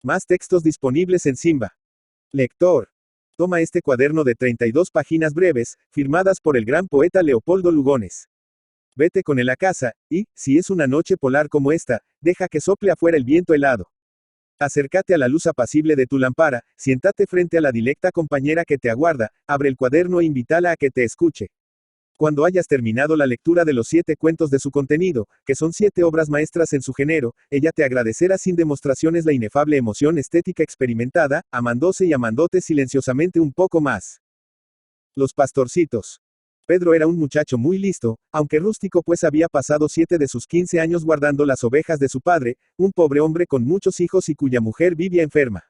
Más textos disponibles en Simba. Lector. Toma este cuaderno de 32 páginas breves, firmadas por el gran poeta Leopoldo Lugones. Vete con él a casa, y, si es una noche polar como esta, deja que sople afuera el viento helado. Acércate a la luz apacible de tu lámpara, siéntate frente a la dilecta compañera que te aguarda, abre el cuaderno e invítala a que te escuche. Cuando hayas terminado la lectura de los 7 cuentos de su contenido, que son 7 obras maestras en su género, ella te agradecerá sin demostraciones la inefable emoción estética experimentada, amándose y amándote silenciosamente un poco más. Los pastorcitos. Pedro era un muchacho muy listo, aunque rústico, pues había pasado 7 de sus 15 años guardando las ovejas de su padre, un pobre hombre con muchos hijos y cuya mujer vivía enferma.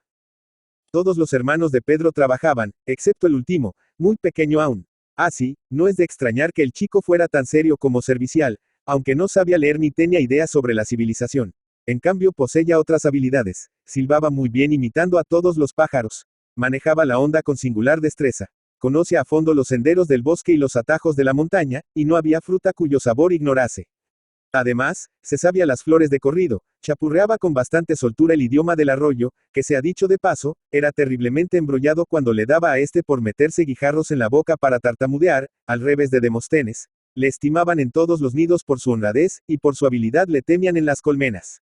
Todos los hermanos de Pedro trabajaban, excepto el último, muy pequeño aún. Así, no es de extrañar que el chico fuera tan serio como servicial, aunque no sabía leer ni tenía idea sobre la civilización. En cambio poseía otras habilidades. Silbaba muy bien imitando a todos los pájaros. Manejaba la onda con singular destreza. Conoce a fondo los senderos del bosque y los atajos de la montaña, y no había fruta cuyo sabor ignorase. Además, se sabía las flores de corrido, chapurreaba con bastante soltura el idioma del arroyo, que sea dicho de paso, era terriblemente embrollado cuando le daba a este por meterse guijarros en la boca para tartamudear, al revés de Demóstenes. Le estimaban en todos los nidos por su honradez, y por su habilidad le temían en las colmenas.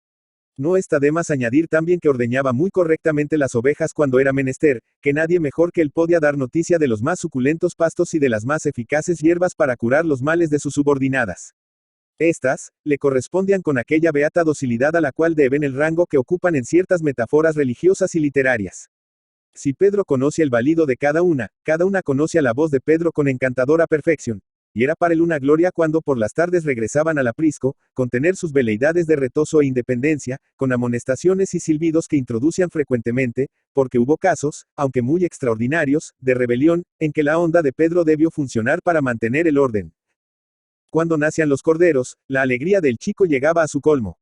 No está de más añadir también que ordeñaba muy correctamente las ovejas cuando era menester, que nadie mejor que él podía dar noticia de los más suculentos pastos y de las más eficaces hierbas para curar los males de sus subordinadas. Estas, le correspondían con aquella beata docilidad a la cual deben el rango que ocupan en ciertas metáforas religiosas y literarias. Si Pedro conoce el valido de cada una conoce a la voz de Pedro con encantadora perfección. Y era para él una gloria cuando por las tardes regresaban al aprisco, con tener sus veleidades de retozo e independencia, con amonestaciones y silbidos que introducían frecuentemente, porque hubo casos, aunque muy extraordinarios, de rebelión, en que la onda de Pedro debió funcionar para mantener el orden. Cuando nacían los corderos, la alegría del chico llegaba a su colmo.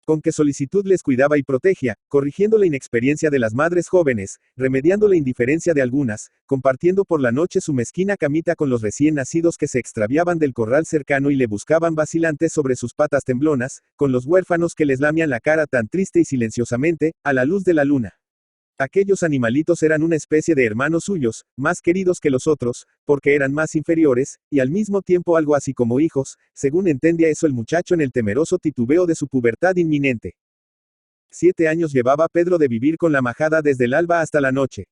Con qué solicitud les cuidaba y protegía, corrigiendo la inexperiencia de las madres jóvenes, remediando la indiferencia de algunas, compartiendo por la noche su mezquina camita con los recién nacidos que se extraviaban del corral cercano y le buscaban vacilantes sobre sus patas temblonas, con los huérfanos que les lamían la cara tan triste y silenciosamente, a la luz de la luna. Aquellos animalitos eran una especie de hermanos suyos, más queridos que los otros, porque eran más inferiores, y al mismo tiempo algo así como hijos, según entendía eso el muchacho en el temeroso titubeo de su pubertad inminente. 7 años llevaba Pedro de vivir con la majada desde el alba hasta la noche.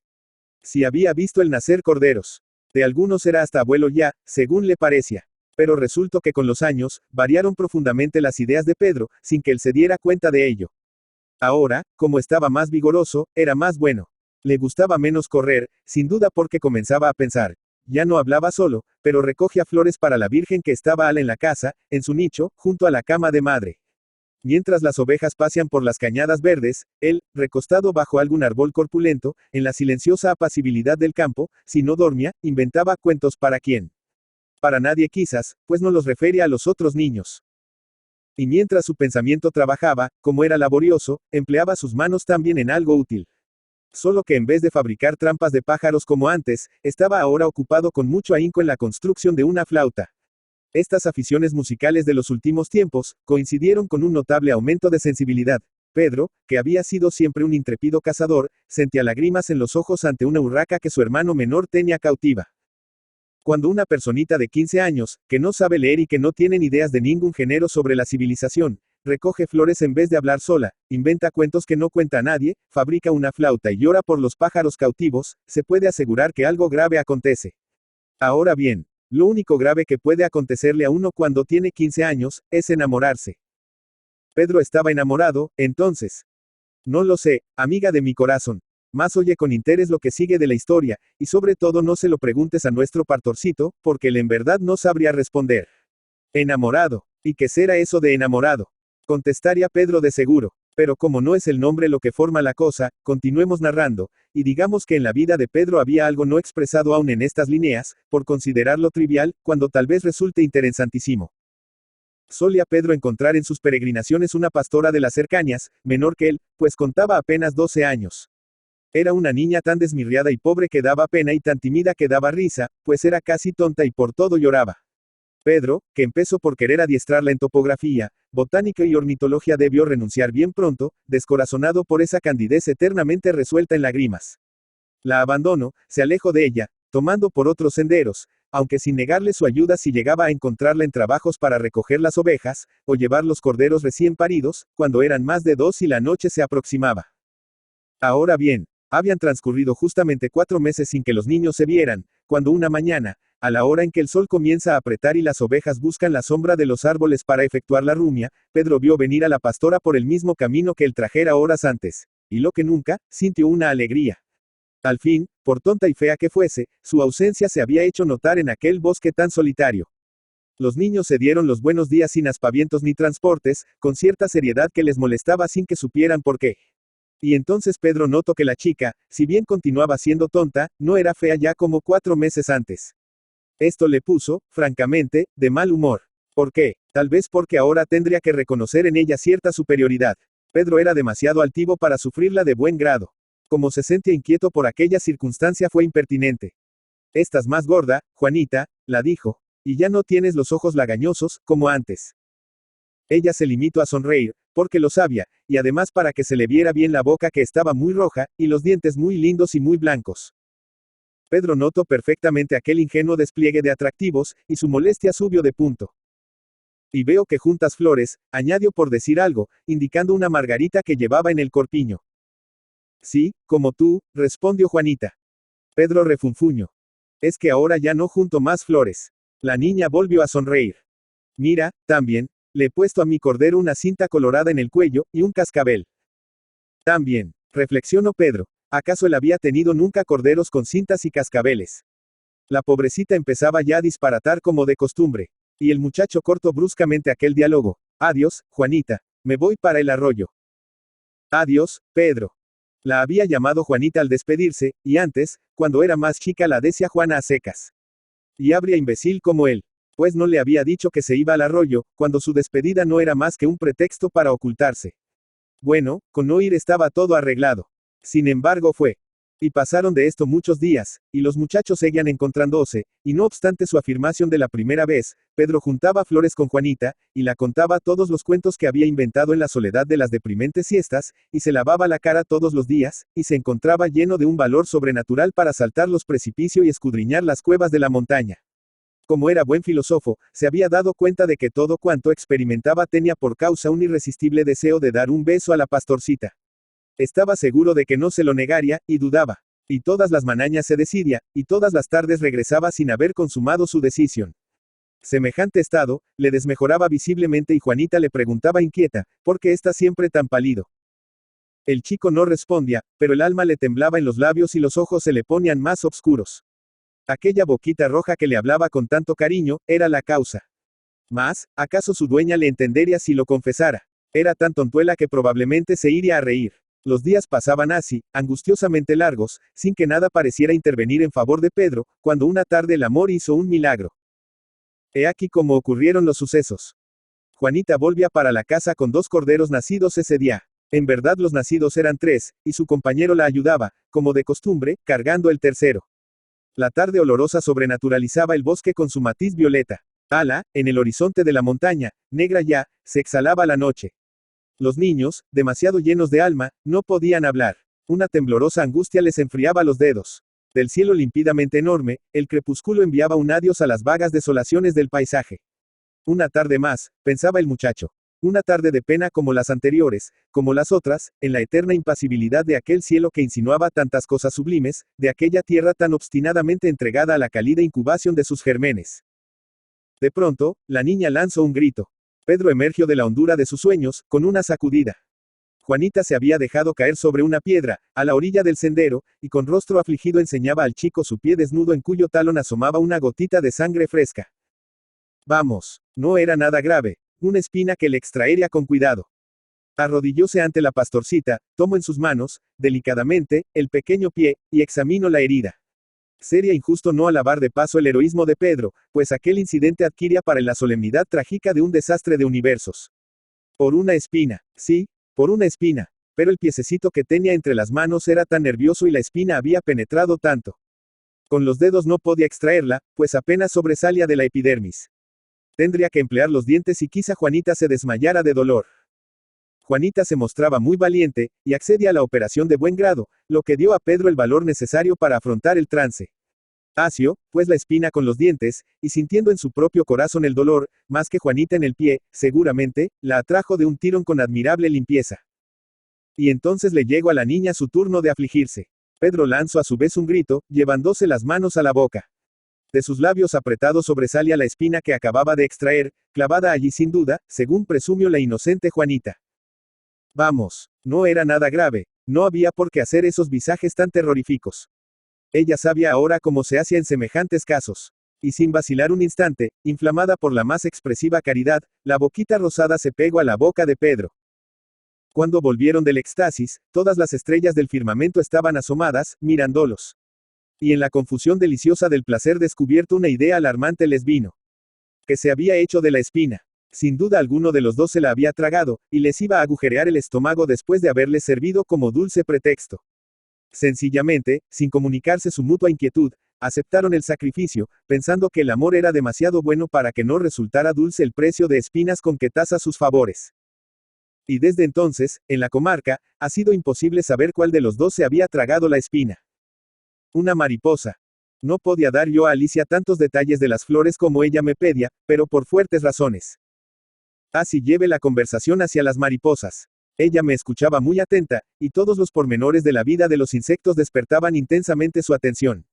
Si había visto el nacer corderos. De algunos era hasta abuelo ya, según le parecía. Pero resultó que con los años, variaron profundamente las ideas de Pedro, sin que él se diera cuenta de ello. Ahora, como estaba más vigoroso, era más bueno. Le gustaba menos correr, sin duda porque comenzaba a pensar. Ya no hablaba solo, pero recogía flores para la Virgen que estaba ala en la casa, en su nicho, junto a la cama de madre. Mientras las ovejas pasean por las cañadas verdes, él, recostado bajo algún árbol corpulento, en la silenciosa apacibilidad del campo, si no dormía, inventaba cuentos para quién. Para nadie quizás, pues no los refería a los otros niños. Y mientras su pensamiento trabajaba, como era laborioso, empleaba sus manos también en algo útil. Solo que en vez de fabricar trampas de pájaros como antes, estaba ahora ocupado con mucho ahínco en la construcción de una flauta. Estas aficiones musicales de los últimos tiempos, coincidieron con un notable aumento de sensibilidad. Pedro, que había sido siempre un intrépido cazador, sentía lágrimas en los ojos ante una urraca que su hermano menor tenía cautiva. Cuando una personita de 15 años, que no sabe leer y que no tiene ni ideas de ningún género sobre la civilización, recoge flores en vez de hablar sola, inventa cuentos que no cuenta a nadie, fabrica una flauta y llora por los pájaros cautivos, se puede asegurar que algo grave acontece. Ahora bien, lo único grave que puede acontecerle a uno cuando tiene 15 años, es enamorarse. Pedro estaba enamorado, entonces. No lo sé, amiga de mi corazón. Más oye con interés lo que sigue de la historia, y sobre todo no se lo preguntes a nuestro pastorcito, porque él en verdad no sabría responder. Enamorado. ¿Y qué será eso de enamorado? Contestaría Pedro de seguro. Pero como no es el nombre lo que forma la cosa, continuemos narrando, y digamos que en la vida de Pedro había algo no expresado aún en estas líneas, por considerarlo trivial, cuando tal vez resulte interesantísimo. Solía Pedro encontrar en sus peregrinaciones una pastora de las cercanías, menor que él, pues contaba apenas 12 años. Era una niña tan desmirriada y pobre que daba pena y tan tímida que daba risa, pues era casi tonta y por todo lloraba. Pedro, que empezó por querer adiestrarla en topografía, botánica y ornitología, debió renunciar bien pronto, descorazonado por esa candidez eternamente resuelta en lágrimas. La abandonó, se alejó de ella, tomando por otros senderos, aunque sin negarle su ayuda si llegaba a encontrarla en trabajos para recoger las ovejas, o llevar los corderos recién paridos, cuando eran más de 2 y la noche se aproximaba. Ahora bien, habían transcurrido justamente 4 meses sin que los niños se vieran, cuando una mañana, a la hora en que el sol comienza a apretar y las ovejas buscan la sombra de los árboles para efectuar la rumia, Pedro vio venir a la pastora por el mismo camino que él trajera horas antes, y lo que nunca, sintió una alegría. Al fin, por tonta y fea que fuese, su ausencia se había hecho notar en aquel bosque tan solitario. Los niños se dieron los buenos días sin aspavientos ni transportes, con cierta seriedad que les molestaba sin que supieran por qué. Y entonces Pedro notó que la chica, si bien continuaba siendo tonta, no era fea ya como 4 meses antes. Esto le puso, francamente, de mal humor. ¿Por qué? Tal vez porque ahora tendría que reconocer en ella cierta superioridad. Pedro era demasiado altivo para sufrirla de buen grado. Como se sentía inquieto por aquella circunstancia, fue impertinente. Estás más gorda, Juanita, la dijo, y ya no tienes los ojos lagañosos, como antes. Ella se limitó a sonreír, porque lo sabía, y además para que se le viera bien la boca, que estaba muy roja, y los dientes muy lindos y muy blancos. Pedro notó perfectamente aquel ingenuo despliegue de atractivos, y su molestia subió de punto. Y veo que juntas flores, añadió por decir algo, indicando una margarita que llevaba en el corpiño. Sí, como tú, respondió Juanita. Pedro refunfuñó. Es que ahora ya no junto más flores. La niña volvió a sonreír. Mira, también, le he puesto a mi cordero una cinta colorada en el cuello, y un cascabel. También, reflexionó Pedro, ¿acaso él había tenido nunca corderos con cintas y cascabeles? La pobrecita empezaba ya a disparatar como de costumbre. Y el muchacho cortó bruscamente aquel diálogo. Adiós, Juanita, me voy para el arroyo. Adiós, Pedro. La había llamado Juanita al despedirse, y antes, cuando era más chica, la decía Juana a secas. Y habría imbécil como él. Pues no le había dicho que se iba al arroyo, cuando su despedida no era más que un pretexto para ocultarse. Bueno, con no ir estaba todo arreglado. Sin embargo fue. Y pasaron de esto muchos días, y los muchachos seguían encontrándose, y no obstante su afirmación de la primera vez, Pedro juntaba flores con Juanita, y la contaba todos los cuentos que había inventado en la soledad de las deprimentes siestas, y se lavaba la cara todos los días, y se encontraba lleno de un valor sobrenatural para saltar los precipicios y escudriñar las cuevas de la montaña. Como era buen filósofo, se había dado cuenta de que todo cuanto experimentaba tenía por causa un irresistible deseo de dar un beso a la pastorcita. Estaba seguro de que no se lo negaría, y dudaba. Y todas las mañanas se decidía, y todas las tardes regresaba sin haber consumado su decisión. Semejante estado, le desmejoraba visiblemente y Juanita le preguntaba inquieta, ¿por qué está siempre tan pálido? El chico no respondía, pero el alma le temblaba en los labios y los ojos se le ponían más oscuros. Aquella boquita roja que le hablaba con tanto cariño, era la causa. Mas, ¿acaso su dueña le entendería si lo confesara? Era tan tontuela que probablemente se iría a reír. Los días pasaban así, angustiosamente largos, sin que nada pareciera intervenir en favor de Pedro, cuando una tarde el amor hizo un milagro. He aquí cómo ocurrieron los sucesos. Juanita volvía para la casa con 2 corderos nacidos ese día. En verdad los nacidos eran 3, y su compañero la ayudaba, como de costumbre, cargando el tercero. La tarde olorosa sobrenaturalizaba el bosque con su matiz violeta. Ala, en el horizonte de la montaña, negra ya, se exhalaba la noche. Los niños, demasiado llenos de alma, no podían hablar. Una temblorosa angustia les enfriaba los dedos. Del cielo límpidamente enorme, el crepúsculo enviaba un adiós a las vagas desolaciones del paisaje. Una tarde más, pensaba el muchacho. Una tarde de pena como las anteriores, como las otras, en la eterna impasibilidad de aquel cielo que insinuaba tantas cosas sublimes, de aquella tierra tan obstinadamente entregada a la cálida incubación de sus gérmenes. De pronto, la niña lanzó un grito. Pedro emergió de la hondura de sus sueños, con una sacudida. Juanita se había dejado caer sobre una piedra, a la orilla del sendero, y con rostro afligido enseñaba al chico su pie desnudo en cuyo talón asomaba una gotita de sangre fresca. Vamos, no era nada grave, una espina que le extraería con cuidado. Arrodillóse ante la pastorcita, tomó en sus manos, delicadamente, el pequeño pie, y examinó la herida. Sería injusto no alabar de paso el heroísmo de Pedro, pues aquel incidente adquiría para él la solemnidad trágica de un desastre de universos. Por una espina, sí, por una espina, pero el piececito que tenía entre las manos era tan nervioso y la espina había penetrado tanto. Con los dedos no podía extraerla, pues apenas sobresalía de la epidermis. Tendría que emplear los dientes y quizá Juanita se desmayara de dolor. Juanita se mostraba muy valiente, y accedía a la operación de buen grado, lo que dio a Pedro el valor necesario para afrontar el trance. Asió, pues la espina con los dientes, y sintiendo en su propio corazón el dolor, más que Juanita en el pie, seguramente, la atrajo de un tirón con admirable limpieza. Y entonces le llegó a la niña su turno de afligirse. Pedro lanzó a su vez un grito, llevándose las manos a la boca. De sus labios apretados sobresalía la espina que acababa de extraer, clavada allí sin duda, según presumió la inocente Juanita. Vamos, no era nada grave, no había por qué hacer esos visajes tan terroríficos. Ella sabía ahora cómo se hacía en semejantes casos. Y sin vacilar un instante, inflamada por la más expresiva caridad, la boquita rosada se pegó a la boca de Pedro. Cuando volvieron del éxtasis, todas las estrellas del firmamento estaban asomadas, mirándolos. Y en la confusión deliciosa del placer descubierto una idea alarmante les vino. Que se había hecho de la espina. Sin duda alguno de los dos se la había tragado, y les iba a agujerear el estómago después de haberles servido como dulce pretexto. Sencillamente, sin comunicarse su mutua inquietud, aceptaron el sacrificio, pensando que el amor era demasiado bueno para que no resultara dulce el precio de espinas con que tasa sus favores. Y desde entonces, en la comarca, ha sido imposible saber cuál de los dos se había tragado la espina. Una mariposa. No podía dar yo a Alicia tantos detalles de las flores como ella me pedía, pero por fuertes razones. Así lleve la conversación hacia las mariposas. Ella me escuchaba muy atenta, y todos los pormenores de la vida de los insectos despertaban intensamente su atención.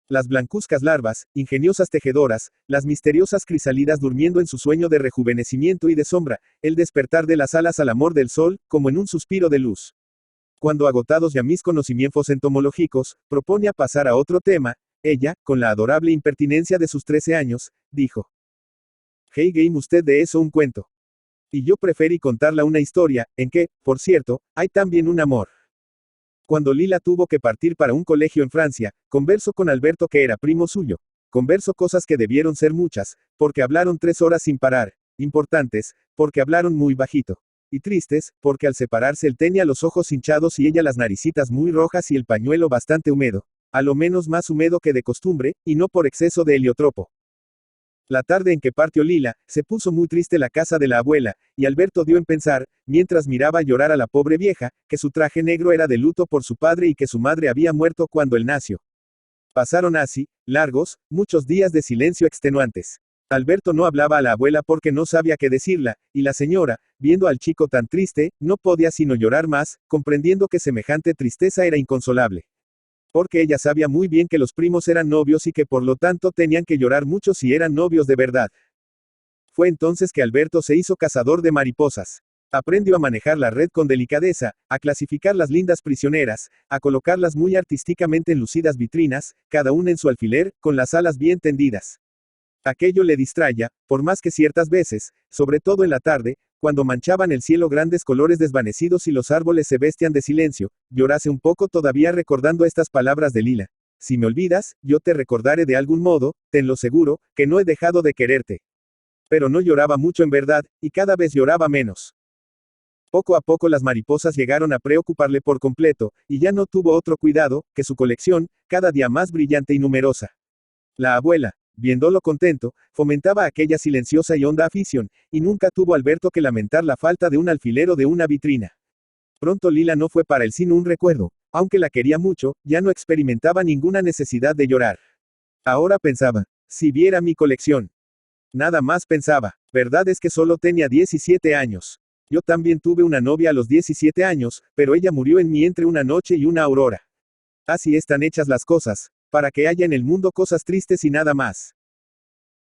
Las blancuzcas larvas, ingeniosas tejedoras, las misteriosas crisálidas durmiendo en su sueño de rejuvenecimiento y de sombra, el despertar de las alas al amor del sol, como en un suspiro de luz. Cuando agotados ya mis conocimientos entomológicos, proponía pasar a otro tema, ella, con la adorable impertinencia de sus 13 años, dijo: Hey game usted de eso un cuento. Y yo preferí contarla una historia, en que, por cierto, hay también un amor. Cuando Lila tuvo que partir para un colegio en Francia, conversó con Alberto que era primo suyo. Conversó cosas que debieron ser muchas, porque hablaron 3 horas sin parar, importantes, porque hablaron muy bajito. Y tristes, porque al separarse él tenía los ojos hinchados y ella las naricitas muy rojas y el pañuelo bastante húmedo. A lo menos más húmedo que de costumbre, y no por exceso de heliotropo. La tarde en que partió Lila, se puso muy triste la casa de la abuela, y Alberto dio en pensar, mientras miraba llorar a la pobre vieja, que su traje negro era de luto por su padre y que su madre había muerto cuando él nació. Pasaron así, largos, muchos días de silencio extenuantes. Alberto no hablaba a la abuela porque no sabía qué decirla, y la señora, viendo al chico tan triste, no podía sino llorar más, comprendiendo que semejante tristeza era inconsolable. Porque ella sabía muy bien que los primos eran novios y que por lo tanto tenían que llorar mucho si eran novios de verdad. Fue entonces que Alberto se hizo cazador de mariposas. Aprendió a manejar la red con delicadeza, a clasificar las lindas prisioneras, a colocarlas muy artísticamente en lucidas vitrinas, cada una en su alfiler, con las alas bien tendidas. Aquello le distraía, por más que ciertas veces, sobre todo en la tarde, cuando manchaban el cielo grandes colores desvanecidos y los árboles se vestían de silencio, llorase un poco todavía recordando estas palabras de Lila. Si me olvidas, yo te recordaré de algún modo, tenlo seguro, que no he dejado de quererte. Pero no lloraba mucho en verdad, y cada vez lloraba menos. Poco a poco las mariposas llegaron a preocuparle por completo, y ya no tuvo otro cuidado, que su colección, cada día más brillante y numerosa. La abuela, viéndolo contento, fomentaba aquella silenciosa y honda afición, y nunca tuvo Alberto que lamentar la falta de un alfiler o de una vitrina. Pronto Lila no fue para él sino un recuerdo, aunque la quería mucho, ya no experimentaba ninguna necesidad de llorar. Ahora pensaba, si viera mi colección. Nada más pensaba, verdad es que solo tenía 17 años. Yo también tuve una novia a los 17 años, pero ella murió en mí entre una noche y una aurora. Así están hechas las cosas, para que haya en el mundo cosas tristes y nada más.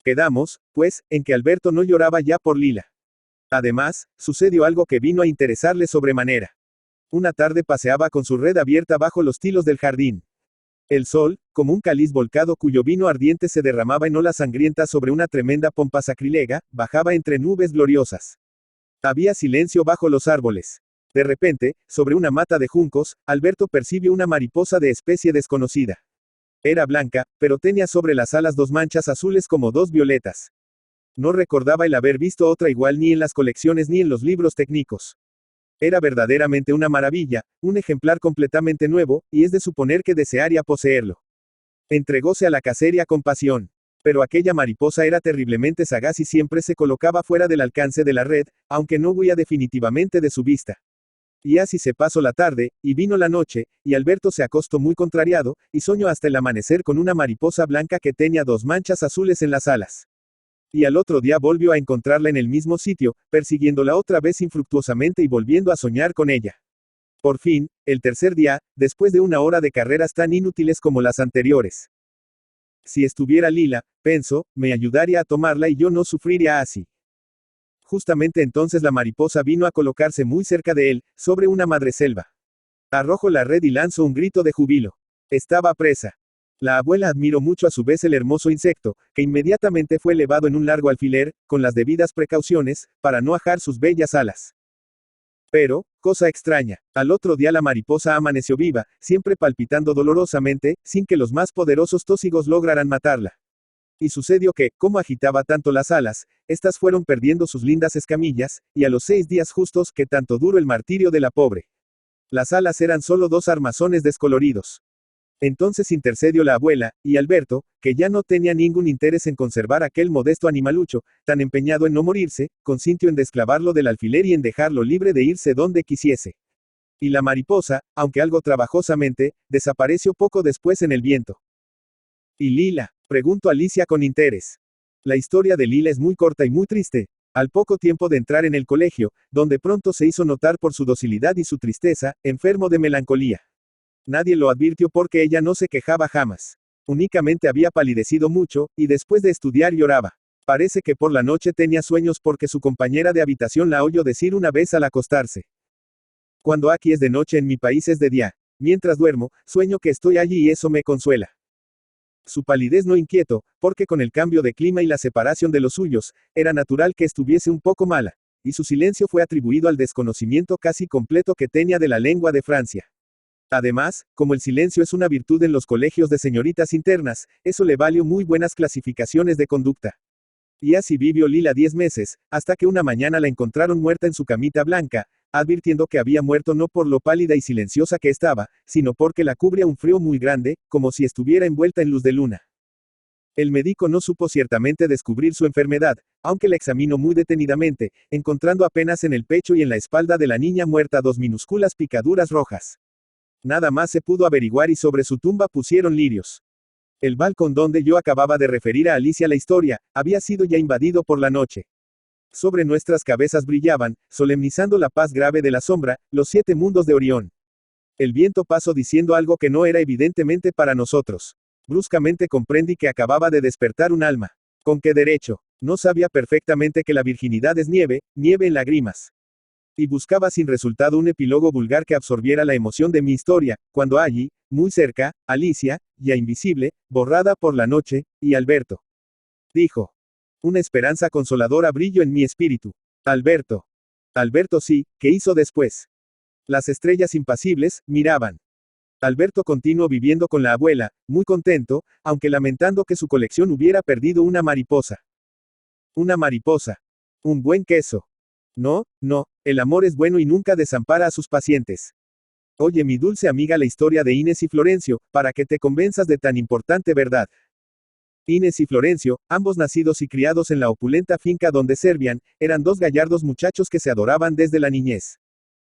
Quedamos, pues, en que Alberto no lloraba ya por Lila. Además, sucedió algo que vino a interesarle sobremanera. Una tarde paseaba con su red abierta bajo los tilos del jardín. El sol, como un cáliz volcado cuyo vino ardiente se derramaba en olas sangrientas sobre una tremenda pompa sacrilega, bajaba entre nubes gloriosas. Había silencio bajo los árboles. De repente, sobre una mata de juncos, Alberto percibió una mariposa de especie desconocida. Era blanca, pero tenía sobre las alas 2 manchas azules como 2 violetas. No recordaba el haber visto otra igual ni en las colecciones ni en los libros técnicos. Era verdaderamente una maravilla, un ejemplar completamente nuevo, y es de suponer que desearía poseerlo. Entregóse a la cacería con pasión. Pero aquella mariposa era terriblemente sagaz y siempre se colocaba fuera del alcance de la red, aunque no huía definitivamente de su vista. Y así se pasó la tarde, y vino la noche, y Alberto se acostó muy contrariado, y soñó hasta el amanecer con una mariposa blanca que tenía 2 manchas azules en las alas. Y al otro día volvió a encontrarla en el mismo sitio, persiguiéndola otra vez infructuosamente y volviendo a soñar con ella. Por fin, el tercer día, después de 1 hora de carreras tan inútiles como las anteriores. Si estuviera Lila, pensó, me ayudaría a tomarla y yo no sufriría así. Justamente entonces la mariposa vino a colocarse muy cerca de él, sobre una madreselva. Arrojó la red y lanzó un grito de júbilo. Estaba presa. La abuela admiró mucho a su vez el hermoso insecto, que inmediatamente fue elevado en un largo alfiler, con las debidas precauciones, para no ajar sus bellas alas. Pero, cosa extraña, al otro día la mariposa amaneció viva, siempre palpitando dolorosamente, sin que los más poderosos tóxicos lograran matarla. Y sucedió que, como agitaba tanto las alas, estas fueron perdiendo sus lindas escamillas, y a los 6 días justos que tanto duró el martirio de la pobre. Las alas eran solo 2 armazones descoloridos. Entonces intercedió la abuela, y Alberto, que ya no tenía ningún interés en conservar aquel modesto animalucho, tan empeñado en no morirse, consintió en desclavarlo del alfiler y en dejarlo libre de irse donde quisiese. Y la mariposa, aunque algo trabajosamente, desapareció poco después en el viento. ¿Y Lila? Preguntó Alicia con interés. La historia de Lila es muy corta y muy triste. Al poco tiempo de entrar en el colegio, donde pronto se hizo notar por su docilidad y su tristeza, enfermo de melancolía. Nadie lo advirtió porque ella no se quejaba jamás. Únicamente había palidecido mucho, y después de estudiar lloraba. Parece que por la noche tenía sueños porque su compañera de habitación la oyó decir una vez al acostarse. Cuando aquí es de noche en mi país es de día. Mientras duermo, sueño que estoy allí y eso me consuela. Su palidez no inquietó, porque con el cambio de clima y la separación de los suyos, era natural que estuviese un poco mala, y su silencio fue atribuido al desconocimiento casi completo que tenía de la lengua de Francia. Además, como el silencio es una virtud en los colegios de señoritas internas, eso le valió muy buenas clasificaciones de conducta. Y así vivió Lila 10 meses, hasta que una mañana la encontraron muerta en su camita blanca, advirtiendo que había muerto no por lo pálida y silenciosa que estaba, sino porque la cubría un frío muy grande, como si estuviera envuelta en luz de luna. El médico no supo ciertamente descubrir su enfermedad, aunque la examinó muy detenidamente, encontrando apenas en el pecho y en la espalda de la niña muerta 2 minúsculas picaduras rojas. Nada más se pudo averiguar y sobre su tumba pusieron lirios. El balcón donde yo acababa de referir a Alicia la historia, había sido ya invadido por la noche. Sobre nuestras cabezas brillaban, solemnizando la paz grave de la sombra, los 7 mundos de Orión. El viento pasó diciendo algo que no era evidentemente para nosotros. Bruscamente comprendí que acababa de despertar un alma. ¿Con qué derecho? No sabía perfectamente que la virginidad es nieve, nieve en lágrimas. Y buscaba sin resultado un epílogo vulgar que absorbiera la emoción de mi historia, cuando allí, muy cerca, Alicia, ya invisible, borrada por la noche, y Alberto. Dijo. Una esperanza consoladora brilló en mi espíritu. Alberto. Alberto sí, ¿qué hizo después? Las estrellas impasibles, miraban. Alberto continuó viviendo con la abuela, muy contento, aunque lamentando que su colección hubiera perdido una mariposa. Una mariposa. Un buen queso. No, no, el amor es bueno y nunca desampara a sus pacientes. Oye mi dulce amiga la historia de Inés y Florencio, para que te convenzas de tan importante verdad. Inés y Florencio, ambos nacidos y criados en la opulenta finca donde servían, eran 2 gallardos muchachos que se adoraban desde la niñez.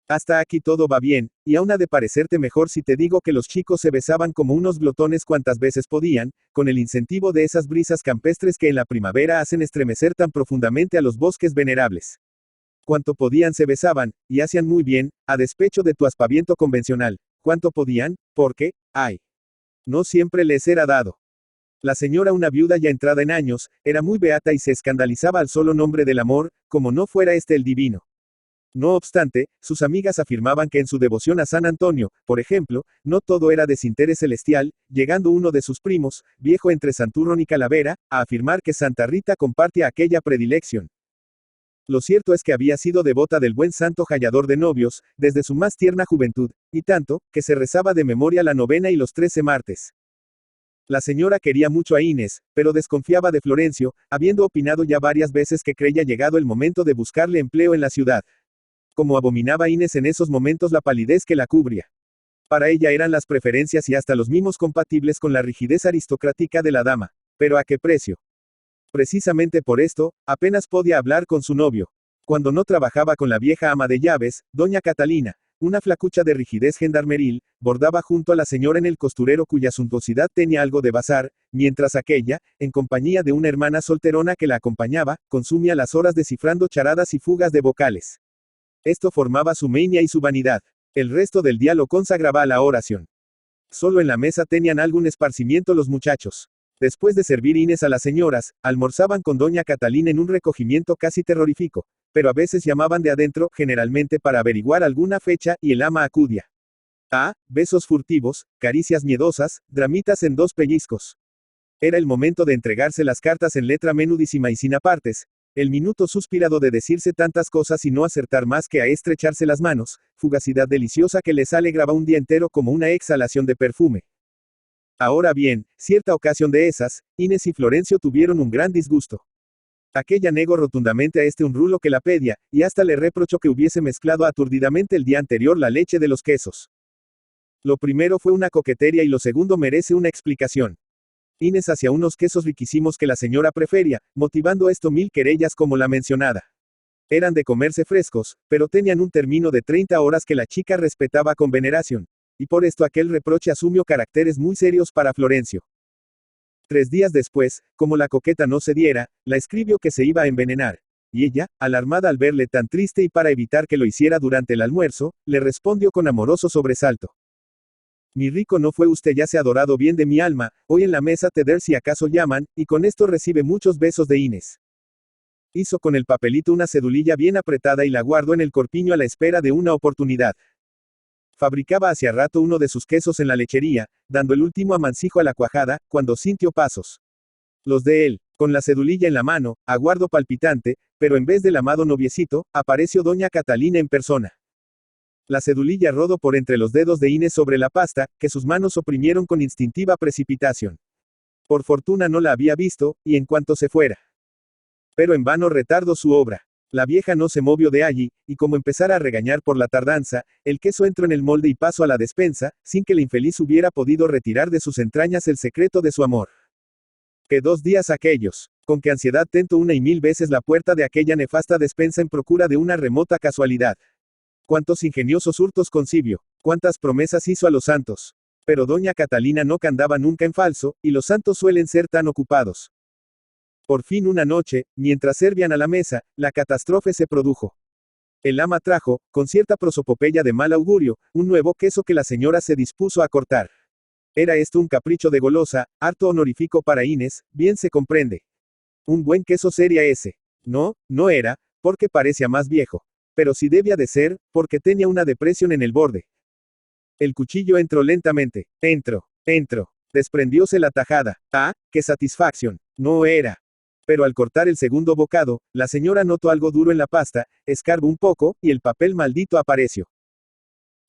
Hasta aquí todo va bien, y aún ha de parecerte mejor si te digo que los chicos se besaban como unos glotones cuantas veces podían, con el incentivo de esas brisas campestres que en la primavera hacen estremecer tan profundamente a los bosques venerables. Cuanto podían se besaban, y hacían muy bien, a despecho de tu aspaviento convencional. Cuanto podían, porque, ay, no siempre les era dado. La señora, una viuda ya entrada en años, era muy beata y se escandalizaba al solo nombre del amor, como no fuera este el divino. No obstante, sus amigas afirmaban que en su devoción a San Antonio, por ejemplo, no todo era desinterés celestial, llegando uno de sus primos, viejo entre Santurrón y Calavera, a afirmar que Santa Rita compartía aquella predilección. Lo cierto es que había sido devota del buen santo hallador de novios, desde su más tierna juventud, y tanto, que se rezaba de memoria la novena y los 13 martes. La señora quería mucho a Inés, pero desconfiaba de Florencio, habiendo opinado ya varias veces que creía llegado el momento de buscarle empleo en la ciudad. Como abominaba Inés en esos momentos la palidez que la cubría. Para ella eran las preferencias y hasta los mimos compatibles con la rigidez aristocrática de la dama. Pero ¿a qué precio? Precisamente por esto, apenas podía hablar con su novio. Cuando no trabajaba con la vieja ama de llaves, doña Catalina, una flacucha de rigidez gendarmeril, bordaba junto a la señora en el costurero cuya suntuosidad tenía algo de bazar, mientras aquella, en compañía de una hermana solterona que la acompañaba, consumía las horas descifrando charadas y fugas de vocales. Esto formaba su mania y su vanidad. El resto del día lo consagraba a la oración. Solo en la mesa tenían algún esparcimiento los muchachos. Después de servir Inés a las señoras, almorzaban con doña Catalina en un recogimiento casi terrorífico, pero a veces llamaban de adentro, generalmente para averiguar alguna fecha, y el ama acudía. Besos furtivos, caricias miedosas, dramitas en 2 pellizcos. Era el momento de entregarse las cartas en letra menudísima y sin apartes, el minuto suspirado de decirse tantas cosas y no acertar más que a estrecharse las manos, fugacidad deliciosa que les alegraba un día entero como una exhalación de perfume. Ahora bien, cierta ocasión de esas, Inés y Florencio tuvieron un gran disgusto. Aquella negó rotundamente a este un rulo que la pedía, y hasta le reprochó que hubiese mezclado aturdidamente el día anterior la leche de los quesos. Lo primero fue una coquetería y lo segundo merece una explicación. Inés hacía unos quesos riquísimos que la señora prefería, motivando esto 1000 querellas como la mencionada. Eran de comerse frescos, pero tenían un término de 30 horas que la chica respetaba con veneración. Y por esto aquel reproche asumió caracteres muy serios para Florencio. 3 días después, como la coqueta no cediera, la escribió que se iba a envenenar. Y ella, alarmada al verle tan triste y para evitar que lo hiciera durante el almuerzo, le respondió con amoroso sobresalto. Mi rico, no fue usted ya se ha adorado bien de mi alma, hoy en la mesa te der si acaso llaman, y con esto recibe muchos besos de Inés. Hizo con el papelito una cedulilla bien apretada y la guardó en el corpiño a la espera de una oportunidad. Fabricaba hacía rato uno de sus quesos en la lechería, dando el último amancijo a la cuajada, cuando sintió pasos. Los de él, con la cedulilla en la mano, aguardo palpitante, pero en vez del amado noviecito, apareció doña Catalina en persona. La cedulilla rodó por entre los dedos de Inés sobre la pasta, que sus manos oprimieron con instintiva precipitación. Por fortuna no la había visto, y en cuanto se fuera. Pero en vano retardó su obra. La vieja no se movió de allí, y como empezara a regañar por la tardanza, el queso entró en el molde y pasó a la despensa, sin que la infeliz hubiera podido retirar de sus entrañas el secreto de su amor. ¡Qué 2 días aquellos! Con qué ansiedad tentó una y 1000 veces la puerta de aquella nefasta despensa en procura de una remota casualidad. Cuántos ingeniosos hurtos concibió, cuántas promesas hizo a los santos. Pero doña Catalina no candaba nunca en falso, y los santos suelen ser tan ocupados. Por fin una noche, mientras servían a la mesa, la catástrofe se produjo. El ama trajo, con cierta prosopopeya de mal augurio, un nuevo queso que la señora se dispuso a cortar. Era esto un capricho de golosa, harto honorífico para Inés, bien se comprende. Un buen queso sería ese. No, no era, porque parecía más viejo. Pero sí debía de ser, porque tenía una depresión en el borde. El cuchillo entró lentamente. Entró. Desprendióse la tajada. ¡Qué satisfacción! No era. Pero al cortar el segundo bocado, la señora notó algo duro en la pasta, escarbó un poco, y el papel maldito apareció.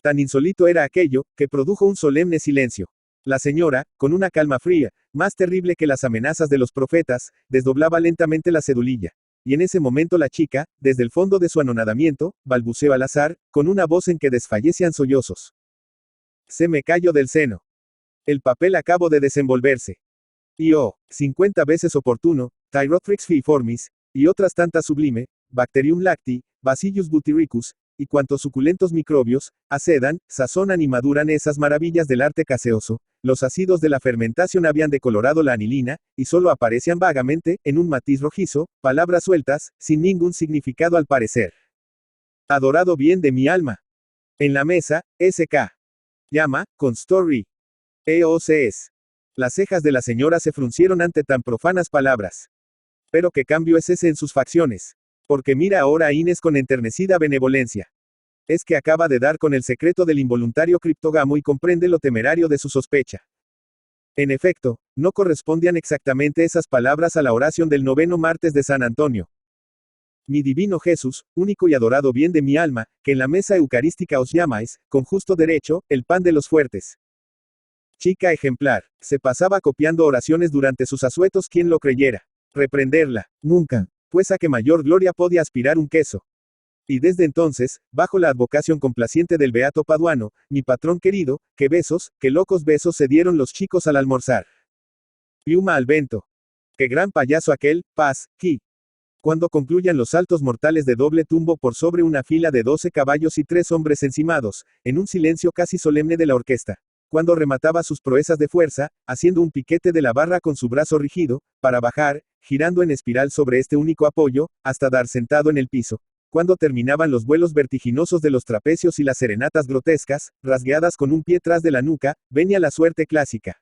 Tan insólito era aquello, que produjo un solemne silencio. La señora, con una calma fría, más terrible que las amenazas de los profetas, desdoblaba lentamente la cedulilla. Y en ese momento la chica, desde el fondo de su anonadamiento, balbuceó al azar, con una voz en que desfallecían sollozos. Se me cayó del seno. El papel acabó de desenvolverse. Y 50 veces oportuno, Thyrotrix fiiformis, y otras tantas sublime, Bacterium lacti, Bacillus butyricus, y cuantos suculentos microbios, acedan, sazonan y maduran esas maravillas del arte caseoso, los ácidos de la fermentación habían decolorado la anilina, y solo aparecían vagamente, en un matiz rojizo, palabras sueltas, sin ningún significado al parecer. Adorado bien de mi alma. En la mesa, S.K. Llama, con story. EOCS. Las cejas de la señora se fruncieron ante tan profanas palabras. Pero qué cambio es ese en sus facciones. Porque mira ahora a Inés con enternecida benevolencia. Es que acaba de dar con el secreto del involuntario criptogamo y comprende lo temerario de su sospecha. En efecto, no correspondían exactamente esas palabras a la oración del 9º martes de San Antonio. Mi divino Jesús, único y adorado bien de mi alma, que en la mesa eucarística os llamáis, con justo derecho, el pan de los fuertes. Chica ejemplar, se pasaba copiando oraciones durante sus asuetos, quien lo creyera. Reprenderla, nunca, pues a qué mayor gloria podía aspirar un queso. Y desde entonces, bajo la advocación complaciente del beato Paduano, mi patrón querido, qué besos, qué locos besos se dieron los chicos al almorzar. Pluma al vento. ¡Qué gran payaso aquel, Paz, Ki! Cuando concluyan los saltos mortales de doble tumbo por sobre una fila de 12 caballos y 3 hombres encimados, en un silencio casi solemne de la orquesta. Cuando remataba sus proezas de fuerza, haciendo un piquete de la barra con su brazo rígido, para bajar, girando en espiral sobre este único apoyo, hasta dar sentado en el piso. Cuando terminaban los vuelos vertiginosos de los trapecios y las serenatas grotescas, rasgueadas con un pie tras de la nuca, venía la suerte clásica.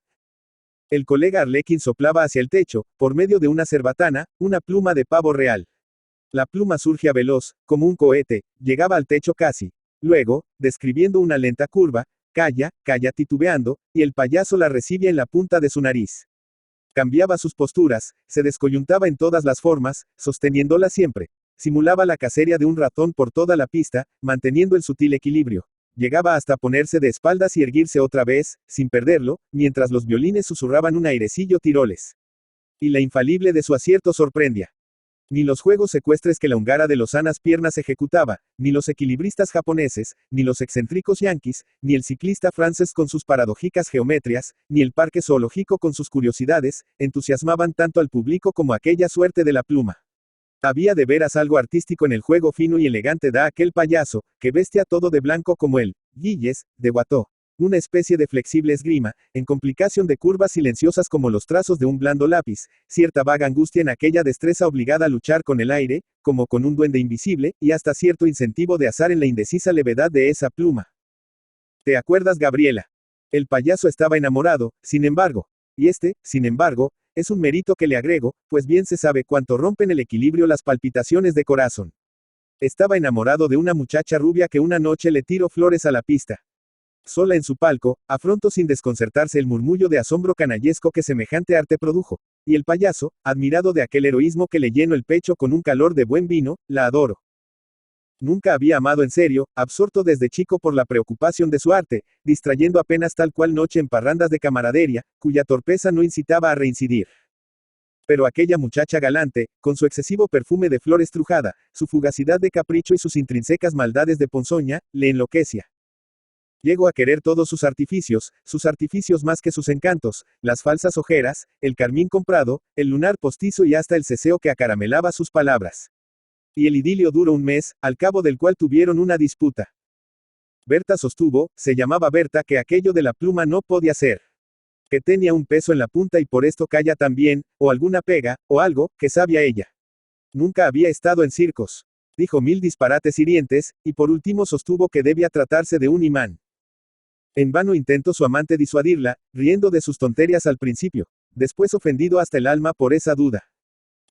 El colega Arlequín soplaba hacia el techo, por medio de una cerbatana, una pluma de pavo real. La pluma surgía veloz, como un cohete, llegaba al techo casi. Luego, describiendo una lenta curva, calla titubeando, y el payaso la recibía en la punta de su nariz. Cambiaba sus posturas, se descoyuntaba en todas las formas, sosteniéndola siempre. Simulaba la cacería de un ratón por toda la pista, manteniendo el sutil equilibrio. Llegaba hasta ponerse de espaldas y erguirse otra vez, sin perderlo, mientras los violines susurraban un airecillo tiroles. Y la infalible de su acierto sorprendía. Ni los juegos secuestres que la húngara de lozanas piernas ejecutaba, ni los equilibristas japoneses, ni los excéntricos yanquis, ni el ciclista francés con sus paradójicas geometrías, ni el parque zoológico con sus curiosidades, entusiasmaban tanto al público como aquella suerte de la pluma. Había de veras algo artístico en el juego fino y elegante de aquel payaso, que vestía todo de blanco como el Gilles, de Watteau. Una especie de flexible esgrima, en complicación de curvas silenciosas como los trazos de un blando lápiz, cierta vaga angustia en aquella destreza obligada a luchar con el aire, como con un duende invisible, y hasta cierto incentivo de azar en la indecisa levedad de esa pluma. ¿Te acuerdas, Gabriela? El payaso estaba enamorado, sin embargo. Y sin embargo, es un mérito que le agrego, pues bien se sabe cuánto rompen el equilibrio las palpitaciones de corazón. Estaba enamorado de una muchacha rubia que una noche le tiró flores a la pista. Sola en su palco, afrontó sin desconcertarse el murmullo de asombro canallesco que semejante arte produjo. Y el payaso, admirado de aquel heroísmo que le llenó el pecho con un calor de buen vino, la adoró. Nunca había amado en serio, absorto desde chico por la preocupación de su arte, distrayendo apenas tal cual noche en parrandas de camaradería, cuya torpeza no incitaba a reincidir. Pero aquella muchacha galante, con su excesivo perfume de flor estrujada, su fugacidad de capricho y sus intrínsecas maldades de ponzoña, le enloquecía. Llegó a querer todos sus artificios más que sus encantos, las falsas ojeras, el carmín comprado, el lunar postizo y hasta el ceseo que acaramelaba sus palabras. Y el idilio duró un mes, al cabo del cual tuvieron una disputa. Berta sostuvo, se llamaba Berta, que aquello de la pluma no podía ser. Que tenía un peso en la punta y por esto calla también, o alguna pega, o algo, que sabía ella. Nunca había estado en circos. Dijo 1000 disparates hirientes, y por último sostuvo que debía tratarse de un imán. En vano intentó su amante disuadirla, riendo de sus tonterías al principio, después ofendido hasta el alma por esa duda.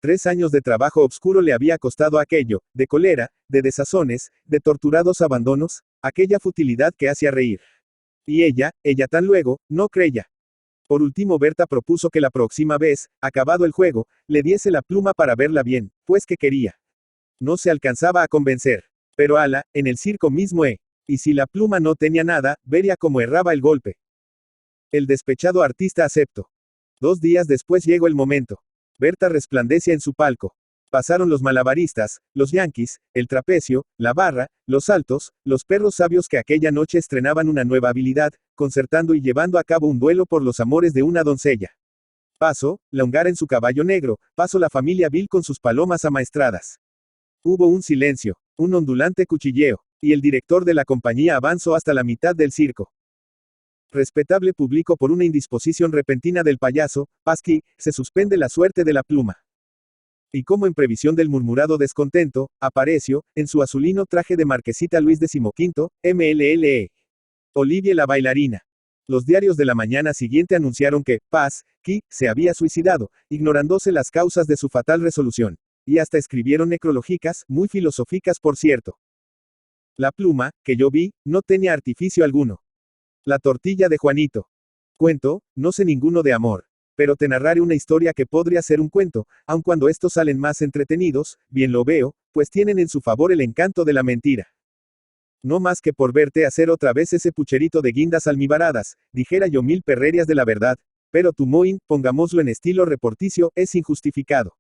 3 años de trabajo obscuro le había costado aquello, de cólera, de desazones, de torturados abandonos, aquella futilidad que hacía reír. Y ella tan luego, no creía. Por último Berta propuso que la próxima vez, acabado el juego, le diese la pluma para verla bien, pues que quería. No se alcanzaba a convencer. Pero ala, en el circo mismo y si la pluma no tenía nada, vería cómo erraba el golpe. El despechado artista aceptó. 2 días después llegó el momento. Berta resplandecía en su palco. Pasaron los malabaristas, los yanquis, el trapecio, la barra, los saltos, los perros sabios que aquella noche estrenaban una nueva habilidad, concertando y llevando a cabo un duelo por los amores de una doncella. Paso, la húngara en su caballo negro, paso la familia Bill con sus palomas amaestradas. Hubo un silencio, un ondulante cuchilleo, y el director de la compañía avanzó hasta la mitad del circo. Respetable público, por una indisposición repentina del payaso, Pasqui, se suspende la suerte de la pluma. Y como en previsión del murmurado descontento, apareció, en su azulino traje de marquesita Luis XV, MLLE. Olivia la bailarina. Los diarios de la mañana siguiente anunciaron que, Pasqui, se había suicidado, ignorándose las causas de su fatal resolución. Y hasta escribieron necrológicas, muy filosóficas por cierto. La pluma, que yo vi, no tenía artificio alguno. La tortilla de Juanito. Cuento, no sé ninguno de amor. Pero te narraré una historia que podría ser un cuento, aun cuando estos salen más entretenidos, bien lo veo, pues tienen en su favor el encanto de la mentira. No más que por verte hacer otra vez ese pucherito de guindas almibaradas, dijera yo 1000 perrerias de la verdad, pero tu mohín, pongámoslo en estilo reporticio, es injustificado.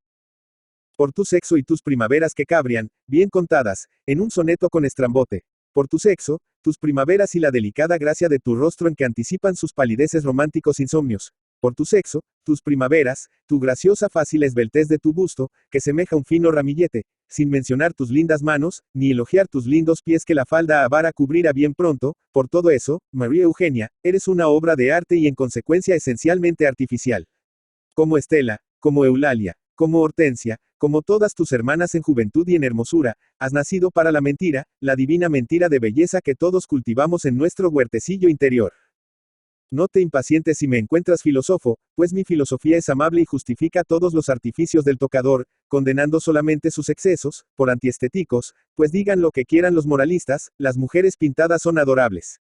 Por tu sexo y tus primaveras que cabrían, bien contadas, en un soneto con estrambote. Por tu sexo, tus primaveras y la delicada gracia de tu rostro en que anticipan sus palideces románticos insomnios. Por tu sexo, tus primaveras, tu graciosa fácil esbeltez de tu busto, que semeja un fino ramillete, sin mencionar tus lindas manos, ni elogiar tus lindos pies que la falda avara cubrirá bien pronto, por todo eso, María Eugenia, eres una obra de arte y en consecuencia esencialmente artificial. Como Estela, como Eulalia, como Hortensia, como todas tus hermanas en juventud y en hermosura, has nacido para la mentira, la divina mentira de belleza que todos cultivamos en nuestro huertecillo interior. No te impacientes si me encuentras filósofo, pues mi filosofía es amable y justifica todos los artificios del tocador, condenando solamente sus excesos, por antiestéticos, pues digan lo que quieran los moralistas, las mujeres pintadas son adorables.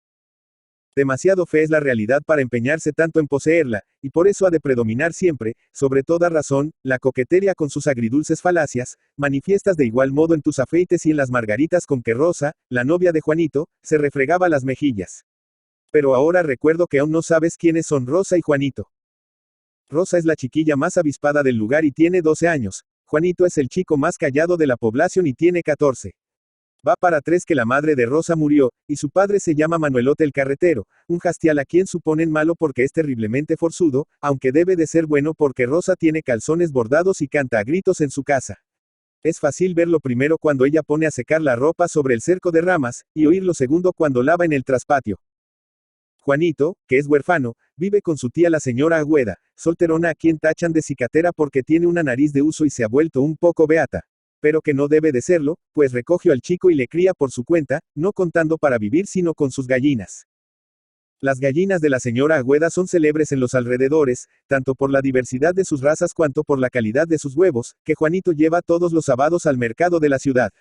Demasiado fe es la realidad para empeñarse tanto en poseerla, y por eso ha de predominar siempre, sobre toda razón, la coquetería con sus agridulces falacias, manifiestas de igual modo en tus afeites y en las margaritas con que Rosa, la novia de Juanito, se refregaba las mejillas. Pero ahora recuerdo que aún no sabes quiénes son Rosa y Juanito. Rosa es la chiquilla más avispada del lugar y tiene 12 años, Juanito es el chico más callado de la población y tiene 14. Va para 3 que la madre de Rosa murió, y su padre se llama Manuelote el Carretero, un jastial a quien suponen malo porque es terriblemente forzudo, aunque debe de ser bueno porque Rosa tiene calzones bordados y canta a gritos en su casa. Es fácil verlo primero cuando ella pone a secar la ropa sobre el cerco de ramas, y oírlo segundo cuando lava en el traspatio. Juanito, que es huérfano, vive con su tía la señora Agüeda, solterona a quien tachan de cicatera porque tiene una nariz de uso y se ha vuelto un poco beata. Pero que no debe de serlo, pues recogió al chico y le cría por su cuenta, no contando para vivir sino con sus gallinas. Las gallinas de la señora Agüeda son célebres en los alrededores, tanto por la diversidad de sus razas cuanto por la calidad de sus huevos, que Juanito lleva todos los sábados al mercado de la ciudad.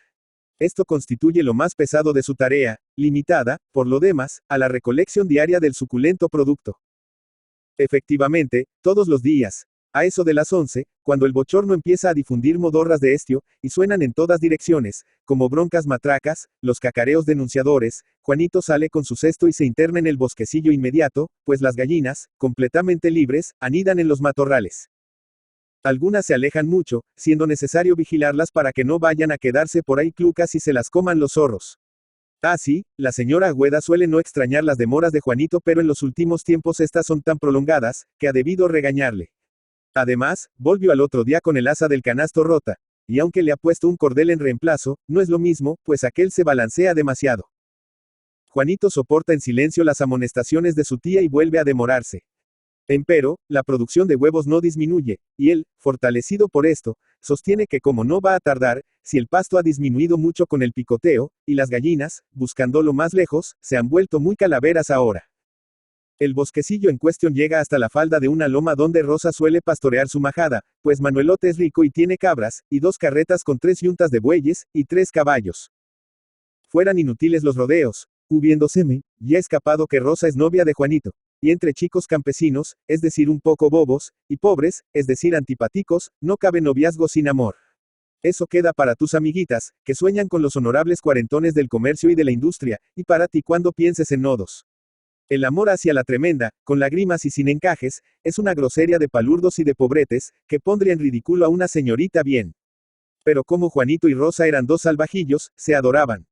Esto constituye lo más pesado de su tarea, limitada, por lo demás, a la recolección diaria del suculento producto. Efectivamente, todos los días, a eso de las 11, cuando el bochorno empieza a difundir modorras de estio, y suenan en todas direcciones, como broncas matracas, los cacareos denunciadores, Juanito sale con su cesto y se interna en el bosquecillo inmediato, pues las gallinas, completamente libres, anidan en los matorrales. Algunas se alejan mucho, siendo necesario vigilarlas para que no vayan a quedarse por ahí clucas y se las coman los zorros. Ah, sí, la señora Agüeda suele no extrañar las demoras de Juanito, pero en los últimos tiempos estas son tan prolongadas, que ha debido regañarle. Además, volvió al otro día con el asa del canasto rota, y aunque le ha puesto un cordel en reemplazo, no es lo mismo, pues aquel se balancea demasiado. Juanito soporta en silencio las amonestaciones de su tía y vuelve a demorarse. Empero, la producción de huevos no disminuye, y él, fortalecido por esto, sostiene que como no va a tardar, si el pasto ha disminuido mucho con el picoteo, y las gallinas, buscándolo más lejos, se han vuelto muy calaveras ahora. El bosquecillo en cuestión llega hasta la falda de una loma donde Rosa suele pastorear su majada, pues Manuelote es rico y tiene cabras, y 2 carretas con 3 yuntas de bueyes, y 3 caballos. Fueran inútiles los rodeos, hubiéndoseme, ya escapado que Rosa es novia de Juanito. Y entre chicos campesinos, es decir un poco bobos, y pobres, es decir antipáticos, no cabe noviazgo sin amor. Eso queda para tus amiguitas, que sueñan con los honorables cuarentones del comercio y de la industria, y para ti cuando pienses en nodos. El amor hacia la tremenda, con lágrimas y sin encajes, es una grosería de palurdos y de pobretes, que pondría en ridículo a una señorita bien. Pero como Juanito y Rosa eran 2 salvajillos, se adoraban.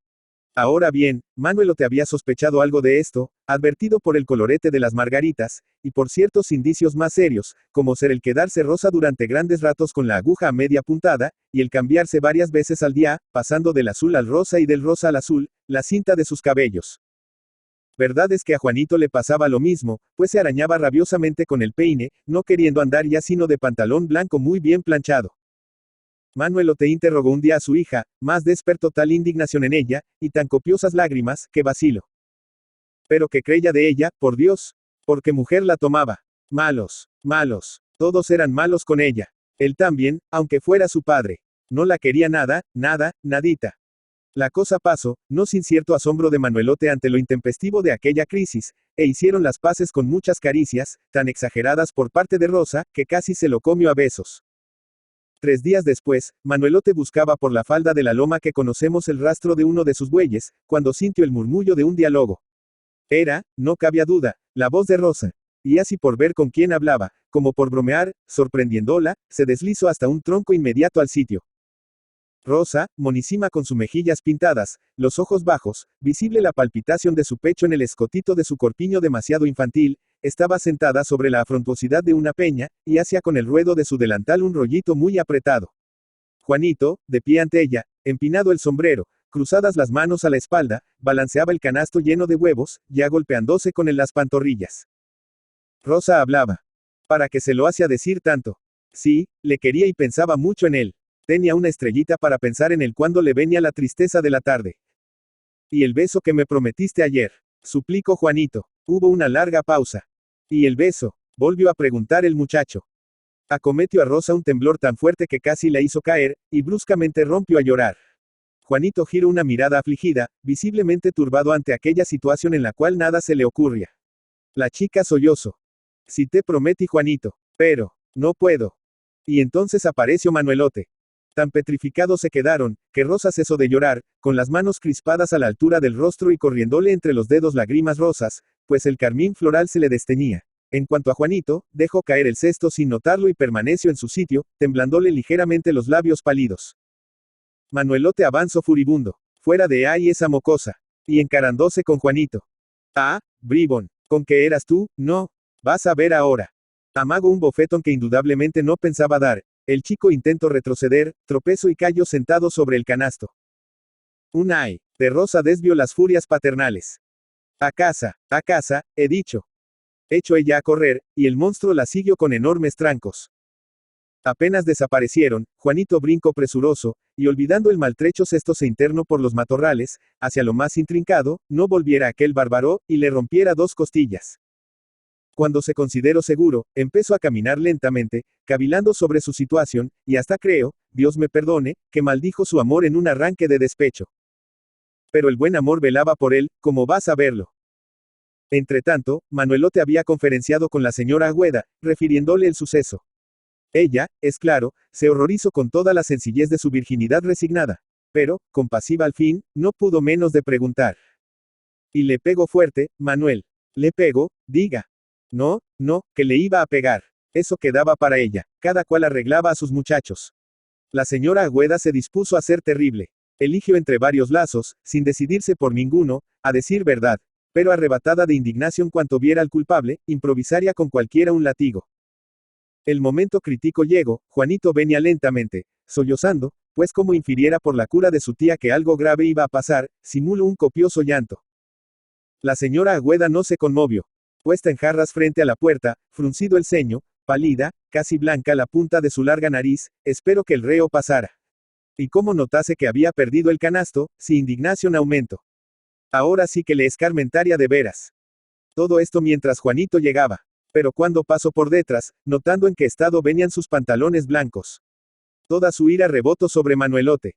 Ahora bien, Manuelote había sospechado algo de esto, advertido por el colorete de las margaritas, y por ciertos indicios más serios, como ser el quedarse Rosa durante grandes ratos con la aguja a media puntada, y el cambiarse varias veces al día, pasando del azul al rosa y del rosa al azul, la cinta de sus cabellos. Verdad es que a Juanito le pasaba lo mismo, pues se arañaba rabiosamente con el peine, no queriendo andar ya sino de pantalón blanco muy bien planchado. Manuelote interrogó un día a su hija, más despertó tal indignación en ella, y tan copiosas lágrimas, que vaciló. Pero que creía de ella, por Dios, porque mujer la tomaba. Malos, malos, todos eran malos con ella. Él también, aunque fuera su padre. No la quería nada, nada, nadita. La cosa pasó, no sin cierto asombro de Manuelote ante lo intempestivo de aquella crisis, e hicieron las paces con muchas caricias, tan exageradas por parte de Rosa, que casi se lo comió a besos. 3 días después, Manuelote buscaba por la falda de la loma que conocemos el rastro de uno de sus bueyes, cuando sintió el murmullo de un diálogo. Era, no cabía duda, la voz de Rosa. Y así por ver con quién hablaba, como por bromear, sorprendiéndola, se deslizó hasta un tronco inmediato al sitio. Rosa, monísima con sus mejillas pintadas, los ojos bajos, visible la palpitación de su pecho en el escotito de su corpiño demasiado infantil, estaba sentada sobre la afrontuosidad de una peña, y hacía con el ruedo de su delantal un rollito muy apretado. Juanito, de pie ante ella, empinado el sombrero, cruzadas las manos a la espalda, balanceaba el canasto lleno de huevos, ya golpeándose con él las pantorrillas. Rosa hablaba. ¿Para qué se lo hacía decir tanto? Sí, le quería y pensaba mucho en él. Tenía una estrellita para pensar en él cuando le venía la tristeza de la tarde. ¿Y el beso que me prometiste ayer? Suplicó Juanito. Hubo una larga pausa. ¿Y el beso? Volvió a preguntar el muchacho. Acometió a Rosa un temblor tan fuerte que casi la hizo caer, y bruscamente rompió a llorar. Juanito giró una mirada afligida, visiblemente turbado ante aquella situación en la cual nada se le ocurría. La chica sollozó. Sí te prometí, Juanito, pero, no puedo. Y entonces apareció Manuelote. Tan petrificados se quedaron, que Rosa cesó de llorar, con las manos crispadas a la altura del rostro y corriéndole entre los dedos lágrimas rosas, pues el carmín floral se le desteñía. En cuanto a Juanito, dejó caer el cesto sin notarlo y permaneció en su sitio, temblándole ligeramente los labios pálidos. Manuelote avanzó furibundo. Fuera de ahí esa mocosa. Y encarándose con Juanito. Ah, bribón, ¿con qué eras tú? No. Vas a ver ahora. Amagó un bofetón que indudablemente no pensaba dar. El chico intentó retroceder, tropezó y cayó sentado sobre el canasto. Un ay de Rosa desvió las furias paternales. A casa, he dicho. Echó ella a correr, y el monstruo la siguió con enormes trancos. Apenas desaparecieron, Juanito brincó presuroso, y olvidando el maltrecho cesto se internó por los matorrales, hacia lo más intrincado, no volviera aquel bárbaro, y le rompiera 2 costillas. Cuando se consideró seguro, empezó a caminar lentamente, cavilando sobre su situación, y hasta creo, Dios me perdone, que maldijo su amor en un arranque de despecho. Pero el buen amor velaba por él, como vas a verlo. Entretanto, Manuelote había conferenciado con la señora Agüeda, refiriéndole el suceso. Ella, es claro, se horrorizó con toda la sencillez de su virginidad resignada. Pero, compasiva al fin, no pudo menos de preguntar. Y le pegó fuerte, Manuel. ¿Le pegó? Diga. No, que le iba a pegar. Eso quedaba para ella. Cada cual arreglaba a sus muchachos. La señora Agüeda se dispuso a ser terrible. Eligió entre varios lazos, sin decidirse por ninguno, a decir verdad. Pero arrebatada de indignación cuanto viera al culpable, improvisaría con cualquiera un latigo. El momento crítico llegó, Juanito venía lentamente, sollozando, pues como infiriera por la cura de su tía que algo grave iba a pasar, simuló un copioso llanto. La señora Agüeda no se conmovió. Puesta en jarras frente a la puerta, fruncido el ceño, pálida, casi blanca la punta de su larga nariz, esperó que el reo pasara. Y como notase que había perdido el canasto, si indignación aumentó. Ahora sí que le escarmentaría de veras. Todo esto mientras Juanito llegaba. Pero cuando pasó por detrás, notando en qué estado venían sus pantalones blancos. Toda su ira rebotó sobre Manuelote.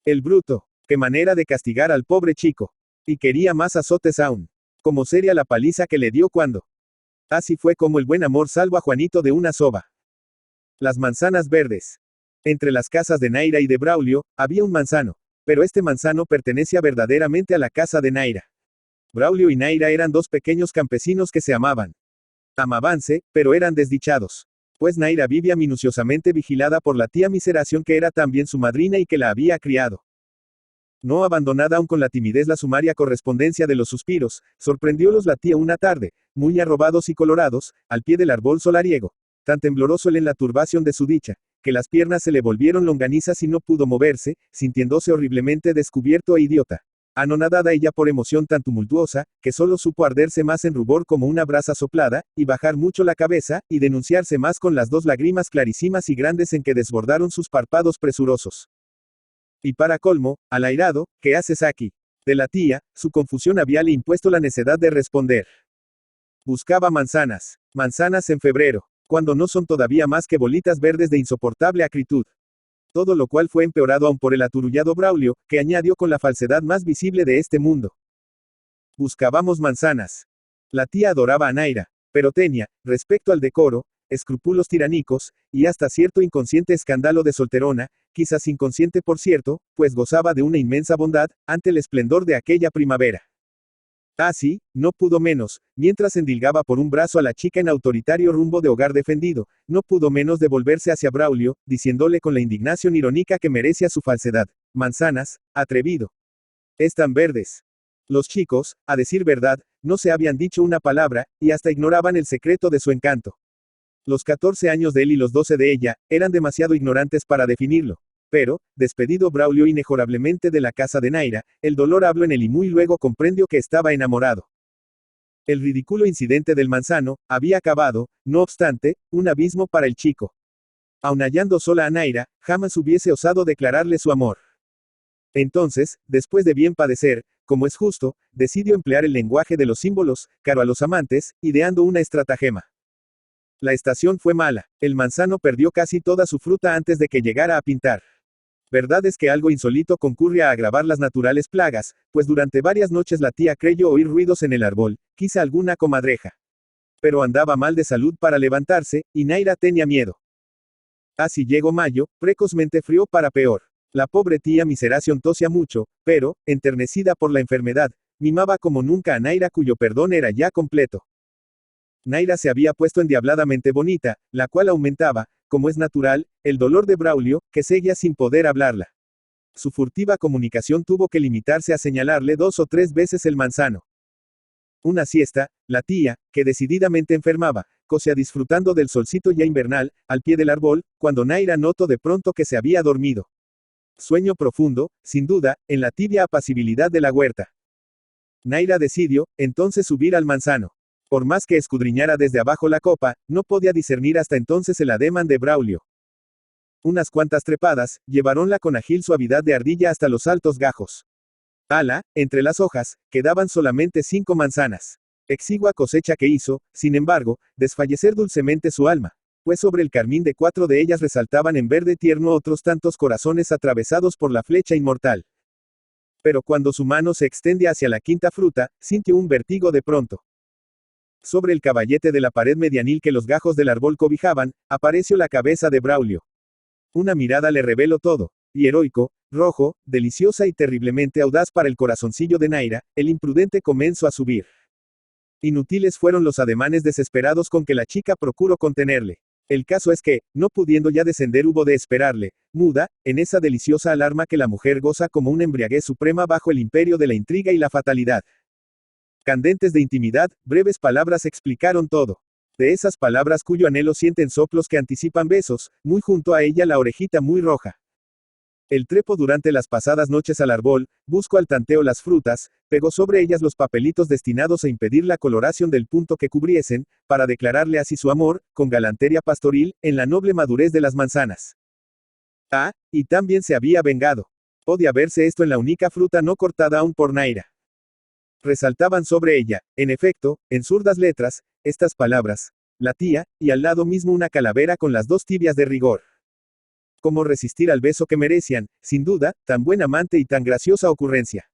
El bruto, qué manera de castigar al pobre chico. Y quería más azotes aún. Como seria la paliza que le dio cuando. Así fue como el buen amor salvó a Juanito de una soba. Las manzanas verdes. Entre las casas de Naira y de Braulio, había un manzano. Pero este manzano pertenecía verdaderamente a la casa de Naira. Braulio y Naira eran 2 pequeños campesinos que se amaban. Amabanse, pero eran desdichados. Pues Naira vivía minuciosamente vigilada por la tía Miseración que era también su madrina y que la había criado. No abandonada aún con la timidez la sumaria correspondencia de los suspiros, sorprendiólos la tía una tarde, muy arrobados y colorados, al pie del árbol solariego. Tan tembloroso él en la turbación de su dicha, que las piernas se le volvieron longanizas y no pudo moverse, sintiéndose horriblemente descubierto e idiota. Anonadada ella por emoción tan tumultuosa, que solo supo arderse más en rubor como una brasa soplada, y bajar mucho la cabeza, y denunciarse más con las 2 lágrimas clarísimas y grandes en que desbordaron sus párpados presurosos. Y para colmo, al airado, ¿qué haces aquí? De la tía, su confusión había le impuesto la necedad de responder. Buscaba manzanas. Manzanas en febrero, cuando no son todavía más que bolitas verdes de insoportable acritud. Todo lo cual fue empeorado aún por el aturullado Braulio, que añadió con la falsedad más visible de este mundo. Buscábamos manzanas. La tía adoraba a Naira, pero tenía, respecto al decoro, escrúpulos tiránicos, y hasta cierto inconsciente escándalo de solterona, quizás inconsciente por cierto, pues gozaba de una inmensa bondad, ante el esplendor de aquella primavera. Ah sí, no pudo menos, mientras endilgaba por un brazo a la chica en autoritario rumbo de hogar defendido, no pudo menos de volverse hacia Braulio, diciéndole con la indignación irónica que merecía su falsedad. Manzanas, atrevido. Están verdes. Los chicos, a decir verdad, no se habían dicho una palabra, y hasta ignoraban el secreto de su encanto. Los 14 años de él y los 12 de ella, eran demasiado ignorantes para definirlo. Pero, despedido Braulio inexorablemente de la casa de Naira, el dolor habló en él y muy luego comprendió que estaba enamorado. El ridículo incidente del manzano, había acabado, no obstante, un abismo para el chico. Aun hallando sola a Naira, jamás hubiese osado declararle su amor. Entonces, después de bien padecer, como es justo, decidió emplear el lenguaje de los símbolos, caro a los amantes, ideando una estratagema. La estación fue mala. El manzano perdió casi toda su fruta antes de que llegara a pintar. Verdad es que algo insólito concurre a agravar las naturales plagas, pues durante varias noches la tía creyó oír ruidos en el árbol, quizá alguna comadreja. Pero andaba mal de salud para levantarse, y Naira tenía miedo. Así llegó mayo, precozmente frío para peor. La pobre tía Miseración tosía mucho, pero, enternecida por la enfermedad, mimaba como nunca a Naira cuyo perdón era ya completo. Naira se había puesto endiabladamente bonita, la cual aumentaba, como es natural, el dolor de Braulio, que seguía sin poder hablarla. Su furtiva comunicación tuvo que limitarse a señalarle 2 o 3 veces el manzano. Una siesta, la tía, que decididamente enfermaba, cosía disfrutando del solcito ya invernal, al pie del árbol, cuando Naira notó de pronto que se había dormido. Sueño profundo, sin duda, en la tibia apacibilidad de la huerta. Naira decidió, entonces subir al manzano. Por más que escudriñara desde abajo la copa, no podía discernir hasta entonces el ademán de Braulio. Unas cuantas trepadas, llevaronla con ágil suavidad de ardilla hasta los altos gajos. Ala, entre las hojas, quedaban solamente 5 manzanas. Exigua cosecha que hizo, sin embargo, desfallecer dulcemente su alma, pues sobre el carmín de 4 de ellas resaltaban en verde tierno otros tantos corazones atravesados por la flecha inmortal. Pero cuando su mano se extendía hacia la quinta fruta, sintió un vértigo de pronto. Sobre el caballete de la pared medianil que los gajos del árbol cobijaban, apareció la cabeza de Braulio. Una mirada le reveló todo, y heroico, rojo, deliciosa y terriblemente audaz para el corazoncillo de Naira, el imprudente comenzó a subir. Inútiles fueron los ademanes desesperados con que la chica procuró contenerle. El caso es que, no pudiendo ya descender hubo de esperarle, muda, en esa deliciosa alarma que la mujer goza como una embriaguez suprema bajo el imperio de la intriga y la fatalidad. Candentes de intimidad, breves palabras explicaron todo. De esas palabras cuyo anhelo sienten soplos que anticipan besos, muy junto a ella la orejita muy roja. El trepo durante las pasadas noches al árbol, buscó al tanteo las frutas, pegó sobre ellas los papelitos destinados a impedir la coloración del punto que cubriesen, para declararle así su amor, con galantería pastoril, en la noble madurez de las manzanas. Ah, y también se había vengado. Podía verse esto en la única fruta no cortada aún por Naira. Resaltaban sobre ella, en efecto, en zurdas letras, estas palabras: la tía, y al lado mismo una calavera con las 2 tibias de rigor. ¿Cómo resistir al beso que merecían, sin duda, tan buen amante y tan graciosa ocurrencia?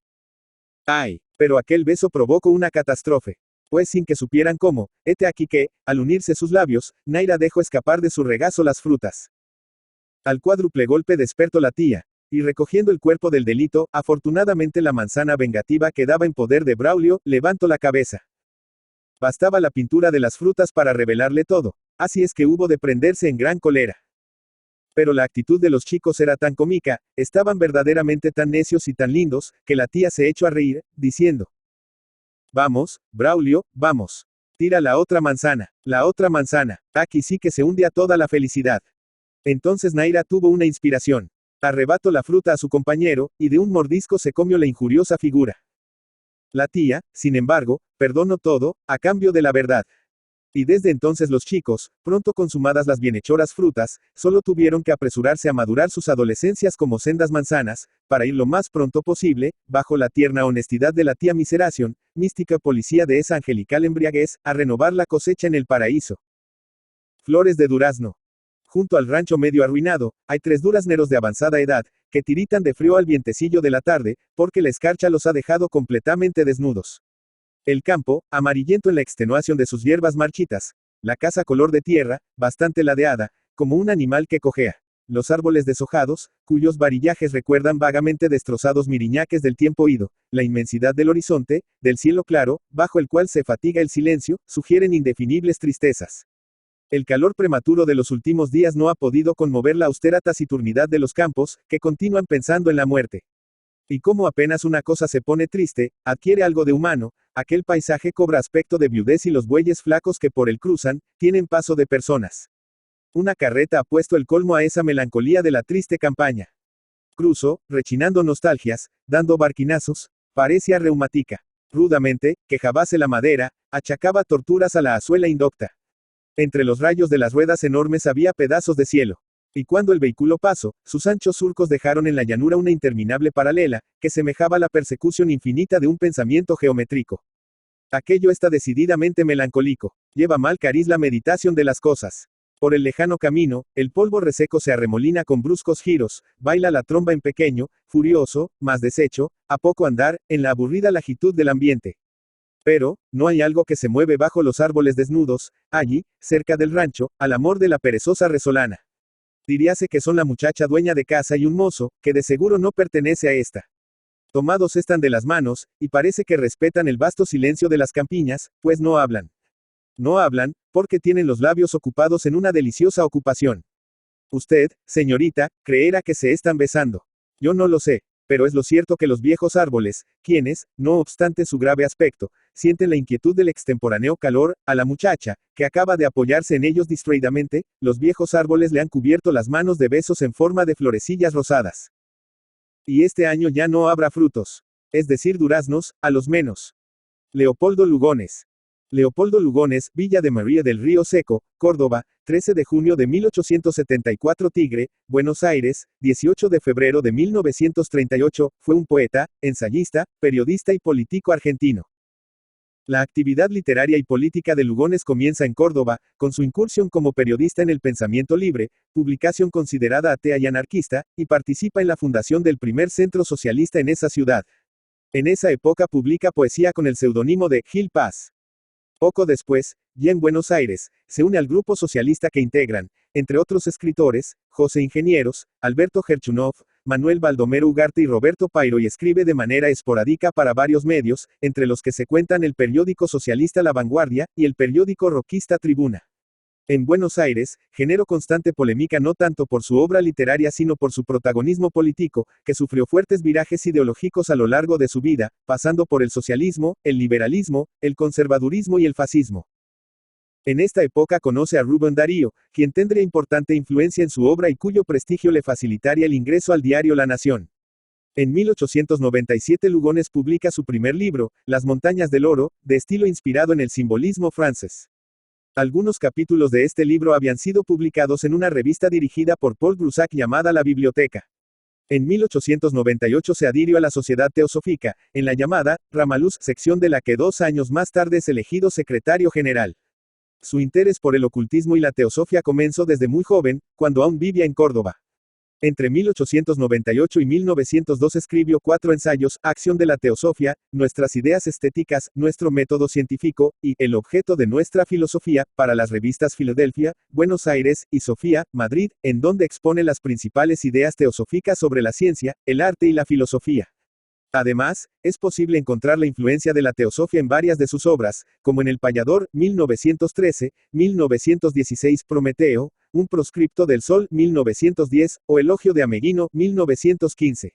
¡Ay! Pero aquel beso provocó una catástrofe. Pues sin que supieran cómo, hete aquí que, al unirse sus labios, Naira dejó escapar de su regazo las frutas. Al cuádruple golpe despertó la tía. Y recogiendo el cuerpo del delito, afortunadamente la manzana vengativa quedaba en poder de Braulio, levantó la cabeza. Bastaba la pintura de las frutas para revelarle todo, así es que hubo de prenderse en gran cólera. Pero la actitud de los chicos era tan cómica, estaban verdaderamente tan necios y tan lindos, que la tía se echó a reír, diciendo: Vamos, Braulio, vamos. Tira la otra manzana, aquí sí que se hunde a toda la felicidad. Entonces Naira tuvo una inspiración. Arrebató la fruta a su compañero, y de un mordisco se comió la injuriosa figura. La tía, sin embargo, perdonó todo, a cambio de la verdad. Y desde entonces los chicos, pronto consumadas las bienhechoras frutas, solo tuvieron que apresurarse a madurar sus adolescencias como sendas manzanas, para ir lo más pronto posible, bajo la tierna honestidad de la tía Miseración, mística policía de esa angelical embriaguez, a renovar la cosecha en el paraíso. Flores de durazno. Junto al rancho medio arruinado, hay 3 durazneros de avanzada edad, que tiritan de frío al vientecillo de la tarde, porque la escarcha los ha dejado completamente desnudos. El campo, amarillento en la extenuación de sus hierbas marchitas. La casa color de tierra, bastante ladeada, como un animal que cojea. Los árboles deshojados, cuyos varillajes recuerdan vagamente destrozados miriñaques del tiempo ido. La inmensidad del horizonte, del cielo claro, bajo el cual se fatiga el silencio, sugieren indefinibles tristezas. El calor prematuro de los últimos días no ha podido conmover la austera taciturnidad de los campos, que continúan pensando en la muerte. Y como apenas una cosa se pone triste, adquiere algo de humano, aquel paisaje cobra aspecto de viudez y los bueyes flacos que por él cruzan, tienen paso de personas. Una carreta ha puesto el colmo a esa melancolía de la triste campaña. Cruzo, rechinando nostalgias, dando barquinazos, parecía reumática. Rudamente, quejábase la madera, achacaba torturas a la azuela indocta. Entre los rayos de las ruedas enormes había pedazos de cielo. Y cuando el vehículo pasó, sus anchos surcos dejaron en la llanura una interminable paralela, que semejaba la persecución infinita de un pensamiento geométrico. Aquello está decididamente melancólico. Lleva mal cariz la meditación de las cosas. Por el lejano camino, el polvo reseco se arremolina con bruscos giros, baila la tromba en pequeño, furioso, más deshecho, a poco andar, en la aburrida lagitud del ambiente. Pero, no hay algo que se mueve bajo los árboles desnudos, allí, cerca del rancho, al amor de la perezosa resolana. Diríase que son la muchacha dueña de casa y un mozo, que de seguro no pertenece a esta. Tomados están de las manos, y parece que respetan el vasto silencio de las campiñas, pues no hablan. No hablan, porque tienen los labios ocupados en una deliciosa ocupación. Usted, señorita, creerá que se están besando. Yo no lo sé, pero es lo cierto que los viejos árboles, quienes, no obstante su grave aspecto, sienten la inquietud del extemporáneo calor, a la muchacha, que acaba de apoyarse en ellos distraídamente, los viejos árboles le han cubierto las manos de besos en forma de florecillas rosadas. Y este año ya no habrá frutos. Es decir, duraznos, a los menos. Leopoldo Lugones. Leopoldo Lugones, Villa de María del Río Seco, Córdoba, 13 de junio de 1874 Tigre, Buenos Aires, 18 de febrero de 1938, fue un poeta, ensayista, periodista y político argentino. La actividad literaria y política de Lugones comienza en Córdoba, con su incursión como periodista en El Pensamiento Libre, publicación considerada atea y anarquista, y participa en la fundación del primer centro socialista en esa ciudad. En esa época publica poesía con el seudónimo de Gil Paz. Poco después, ya en Buenos Aires, se une al grupo socialista que integran, entre otros escritores, José Ingenieros, Alberto Gerchunov, Manuel Baldomero Ugarte y Roberto Pairo, y escribe de manera esporádica para varios medios, entre los que se cuentan el periódico socialista La Vanguardia, y el periódico roquista Tribuna. En Buenos Aires, generó constante polémica no tanto por su obra literaria sino por su protagonismo político, que sufrió fuertes virajes ideológicos a lo largo de su vida, pasando por el socialismo, el liberalismo, el conservadurismo y el fascismo. En esta época conoce a Rubén Darío, quien tendría importante influencia en su obra y cuyo prestigio le facilitaría el ingreso al diario La Nación. En 1897 Lugones publica su primer libro, Las Montañas del Oro, de estilo inspirado en el simbolismo francés. Algunos capítulos de este libro habían sido publicados en una revista dirigida por Paul Broussard llamada La Biblioteca. En 1898 se adhirió a la Sociedad Teosófica, en la llamada Ramaluz, sección de la que 2 años más tarde es elegido secretario general. Su interés por el ocultismo y la teosofía comenzó desde muy joven, cuando aún vivía en Córdoba. Entre 1898 y 1902 escribió 4 ensayos, Acción de la Teosofía, Nuestras Ideas Estéticas, Nuestro Método Científico, y El Objeto de Nuestra Filosofía, para las revistas Filadelfia, Buenos Aires, y Sofía, Madrid, en donde expone las principales ideas teosóficas sobre la ciencia, el arte y la filosofía. Además, es posible encontrar la influencia de la teosofía en varias de sus obras, como en El Payador, 1913, 1916, Prometeo, Un proscripto del sol, 1910, o Elogio de Ameguino, 1915.